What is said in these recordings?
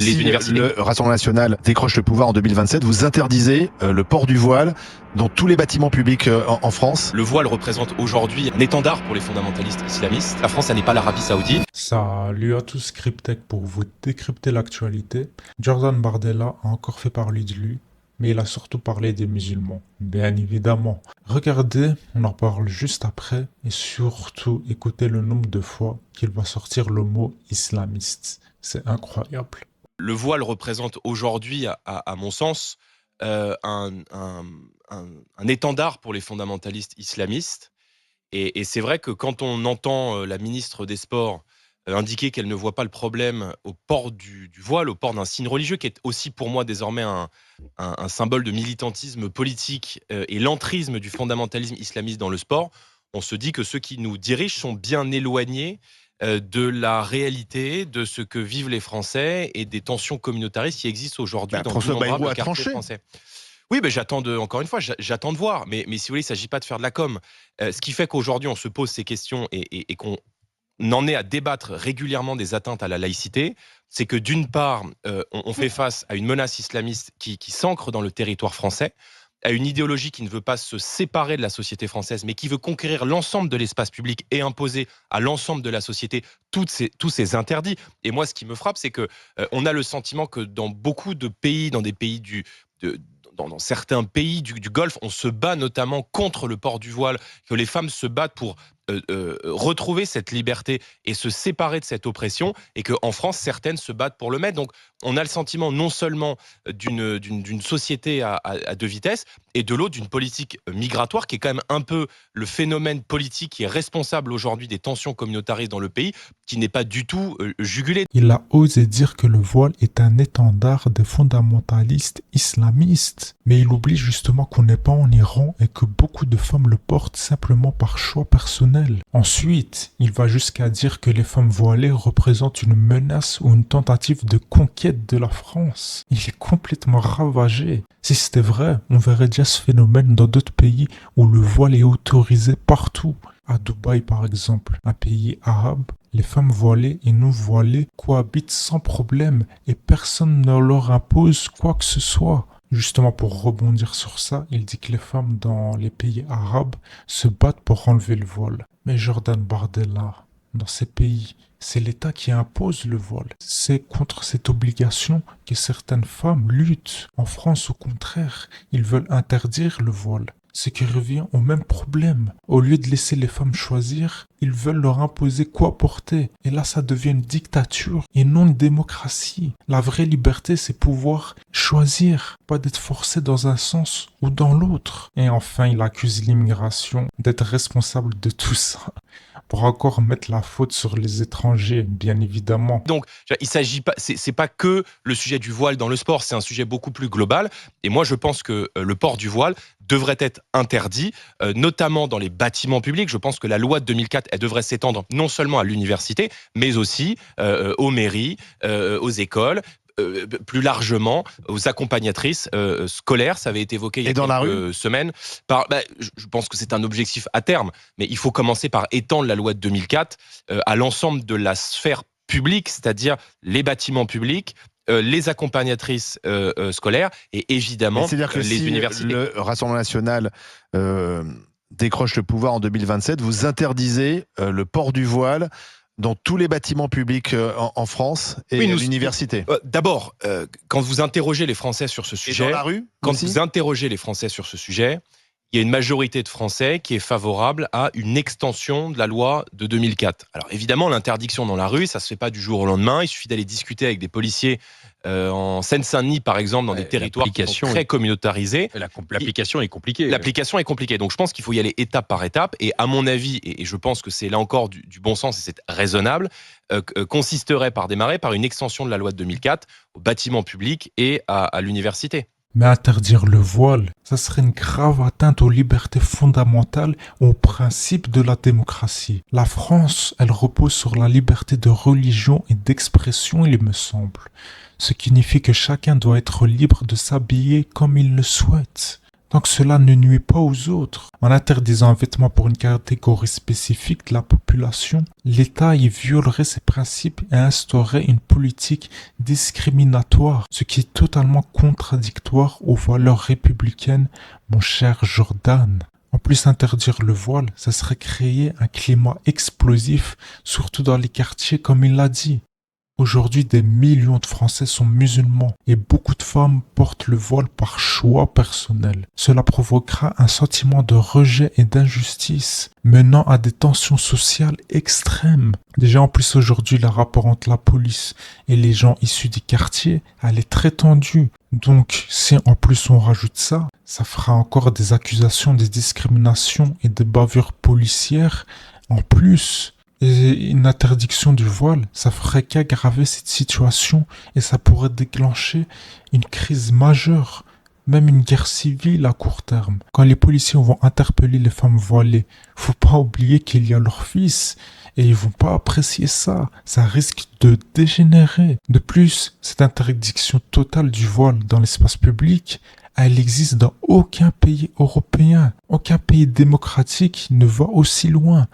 les Si universités. le Rassemblement national décroche le pouvoir en 2027, vous interdisez le port du voile dans tous les bâtiments publics en France. Le voile représente aujourd'hui un étendard pour les fondamentalistes islamistes. La France, ça n'est pas l'Arabie Saoudite. Salut à tous, Cryptech pour vous décrypter l'actualité. Jordan Bardella a encore fait parler de lui, mais il a surtout parlé des musulmans, bien évidemment. Regardez, on en parle juste après, et surtout écoutez le nombre de fois qu'il va sortir le mot islamiste. C'est incroyable. Le voile représente aujourd'hui, à mon sens, un étendard pour les fondamentalistes islamistes. Et c'est vrai que quand on entend la ministre des Sports indiquer qu'elle ne voit pas le problème au port du voile, au port d'un signe religieux, qui est aussi pour moi désormais un symbole de militantisme politique et l'entrisme du fondamentalisme islamiste dans le sport, on se dit que ceux qui nous dirigent sont bien éloignés de la réalité, de ce que vivent les Français et des tensions communautaristes qui existent aujourd'hui dans François Bayrou d'innombrables a quartiers tranché. français. Oui, mais encore une fois, j'attends de voir. Mais si vous voulez, il ne s'agit pas de faire de la com. Ce qui fait qu'aujourd'hui, on se pose ces questions et qu'on en est à débattre régulièrement des atteintes à la laïcité, c'est que d'une part, on fait face à une menace islamiste qui s'ancre dans le territoire français, à une idéologie qui ne veut pas se séparer de la société française, mais qui veut conquérir l'ensemble de l'espace public et imposer à l'ensemble de la société tous ces interdits. Et moi, ce qui me frappe, c'est que on a le sentiment que dans beaucoup de pays, dans certains pays du Golfe, on se bat notamment contre le port du voile, que les femmes se battent pour retrouver cette liberté et se séparer de cette oppression, et qu'en France, certaines se battent pour le mettre. Donc, on a le sentiment non seulement d'une société à deux vitesses, et de l'autre d'une politique migratoire, qui est quand même un peu le phénomène politique qui est responsable aujourd'hui des tensions communautaristes dans le pays, qui n'est pas du tout jugulé. Il a osé dire que le voile est un étendard des fondamentalistes islamistes. Mais il oublie justement qu'on n'est pas en Iran et que beaucoup de femmes le portent simplement par choix personnel. Ensuite, il va jusqu'à dire que les femmes voilées représentent une menace ou une tentative de conquête de la France. Il est complètement ravagé. Si c'était vrai, on verrait déjà ce phénomène dans d'autres pays où le voile est autorisé partout. À Dubaï par exemple, un pays arabe, les femmes voilées et non voilées cohabitent sans problème et personne ne leur impose quoi que ce soit. Justement, pour rebondir sur ça, il dit que les femmes dans les pays arabes se battent pour enlever le voile. Mais Jordan Bardella, dans ces pays, c'est l'État qui impose le voile. C'est contre cette obligation que certaines femmes luttent. En France, au contraire, ils veulent interdire le voile. Ce qui revient au même problème. Au lieu de laisser les femmes choisir, ils veulent leur imposer quoi porter. Et là, ça devient une dictature et non une démocratie. La vraie liberté, c'est pouvoir choisir, pas d'être forcé dans un sens ou dans l'autre. Et enfin, il accuse l'immigration d'être responsable de tout ça. Pour encore mettre la faute sur les étrangers, bien évidemment. Donc, il s'agit pas, c'est pas que le sujet du voile dans le sport, c'est un sujet beaucoup plus global. Et moi, je pense que le port du voile devrait être interdit, notamment dans les bâtiments publics. Je pense que la loi de 2004, elle devrait s'étendre non seulement à l'université, mais aussi aux mairies, aux écoles, plus largement aux accompagnatrices scolaires. Ça avait été évoqué il y a quelques semaines. Je pense que c'est un objectif à terme, mais il faut commencer par étendre la loi de 2004 à l'ensemble de la sphère publique, c'est-à-dire les bâtiments publics, les accompagnatrices scolaires et évidemment les universités. Le Rassemblement national décroche le pouvoir en 2027, vous interdisez le port du voile dans tous les bâtiments publics en France et l'université. D'abord, quand vous interrogez les Français sur ce sujet, et dans la rue aussi vous interrogez les Français sur ce sujet, il y a une majorité de Français qui est favorable à une extension de la loi de 2004. Alors évidemment, l'interdiction dans la rue, ça se fait pas du jour au lendemain. Il suffit d'aller discuter avec des policiers en Seine-Saint-Denis, par exemple, dans des territoires qui sont très communautarisés. L'application est compliquée. L'application est compliquée. Donc je pense qu'il faut y aller étape par étape. Et à mon avis, et je pense que c'est là encore du bon sens et c'est raisonnable, consisterait par démarrer par une extension de la loi de 2004 aux bâtiments publics et à l'université. Mais interdire le voile, ça serait une grave atteinte aux libertés fondamentales et aux principes de la démocratie. La France, elle repose sur la liberté de religion et d'expression, il me semble. Ce qui signifie que chacun doit être libre de s'habiller comme il le souhaite. tant que cela ne nuit pas aux autres. En interdisant un vêtement pour une catégorie spécifique de la population, l'État y violerait ses principes et instaurerait une politique discriminatoire, ce qui est totalement contradictoire aux valeurs républicaines, mon cher Jordan. En plus, interdire le voile, ça serait créer un climat explosif, surtout dans les quartiers comme il l'a dit. Aujourd'hui, des millions de Français sont musulmans et beaucoup de femmes portent le voile par choix personnel. Cela provoquera un sentiment de rejet et d'injustice, menant à des tensions sociales extrêmes. Déjà, en plus, aujourd'hui, le rapport entre la police et les gens issus des quartiers, elle est très tendue. Donc, si en plus on rajoute ça, ça fera encore des accusations de discrimination et de bavures policières en plus. Et une interdiction du voile, ça ferait qu'aggraver cette situation et ça pourrait déclencher une crise majeure, même une guerre civile à court terme. Quand les policiers vont interpeller les femmes voilées, faut pas oublier qu'il y a leur fils et ils vont pas apprécier ça. Ça risque de dégénérer. De plus, cette interdiction totale du voile dans l'espace public, elle existe dans aucun pays européen. Aucun pays démocratique ne va aussi loin,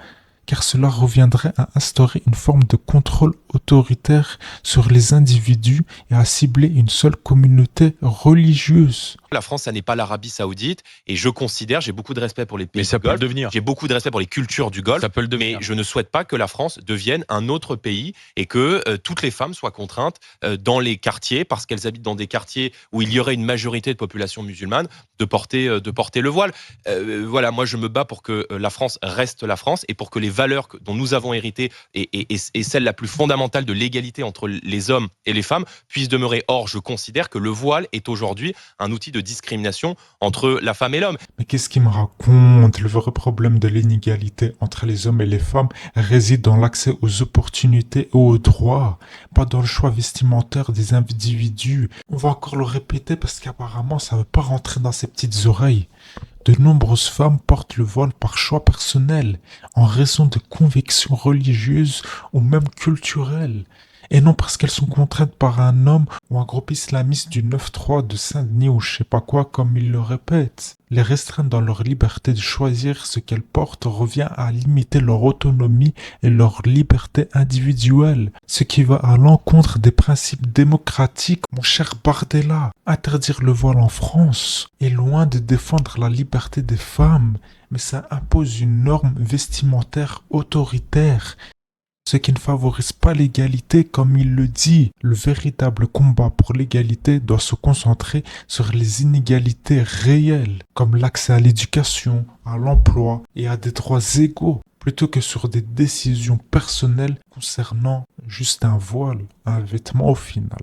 car cela reviendrait à instaurer une forme de contrôle autoritaire sur les individus et à cibler une seule communauté religieuse. La France, ça n'est pas l'Arabie Saoudite, et je considère, j'ai beaucoup de respect pour les pays Mais ça du peut le Golfe, devenir. j'ai beaucoup de respect pour les cultures du Golfe, Ça peut le mais devenir. je ne souhaite pas que la France devienne un autre pays et que toutes les femmes soient contraintes dans les quartiers, parce qu'elles habitent dans des quartiers où il y aurait une majorité de population musulmane, de porter le voile. Voilà, moi je me bats pour que la France reste la France et pour que les valeurs dont nous avons hérité et celle la plus fondamentale de l'égalité entre les hommes et les femmes puissent demeurer. Or, je considère que le voile est aujourd'hui un outil de discrimination entre la femme et l'homme. Mais qu'est-ce qu'il me raconte? Le vrai problème de l'inégalité entre les hommes et les femmes réside dans l'accès aux opportunités et aux droits, pas dans le choix vestimentaire des individus. On va encore le répéter parce qu'apparemment ça ne veut pas rentrer dans ses petites oreilles. De nombreuses femmes portent le voile par choix personnel, en raison de convictions religieuses ou même culturelles, et non parce qu'elles sont contraintes par un homme ou un groupe islamiste du 9-3 de Saint-Denis ou je sais pas quoi comme ils le répètent. Les restreindre dans leur liberté de choisir ce qu'elles portent revient à limiter leur autonomie et leur liberté individuelle, ce qui va à l'encontre des principes démocratiques, mon cher Bardella. Interdire le voile en France est loin de défendre la liberté des femmes, mais ça impose une norme vestimentaire autoritaire, ce qui ne favorise pas l'égalité comme il le dit. Le véritable combat pour l'égalité doit se concentrer sur les inégalités réelles, comme l'accès à l'éducation, à l'emploi et à des droits égaux, plutôt que sur des décisions personnelles concernant juste un voile, un vêtement au final.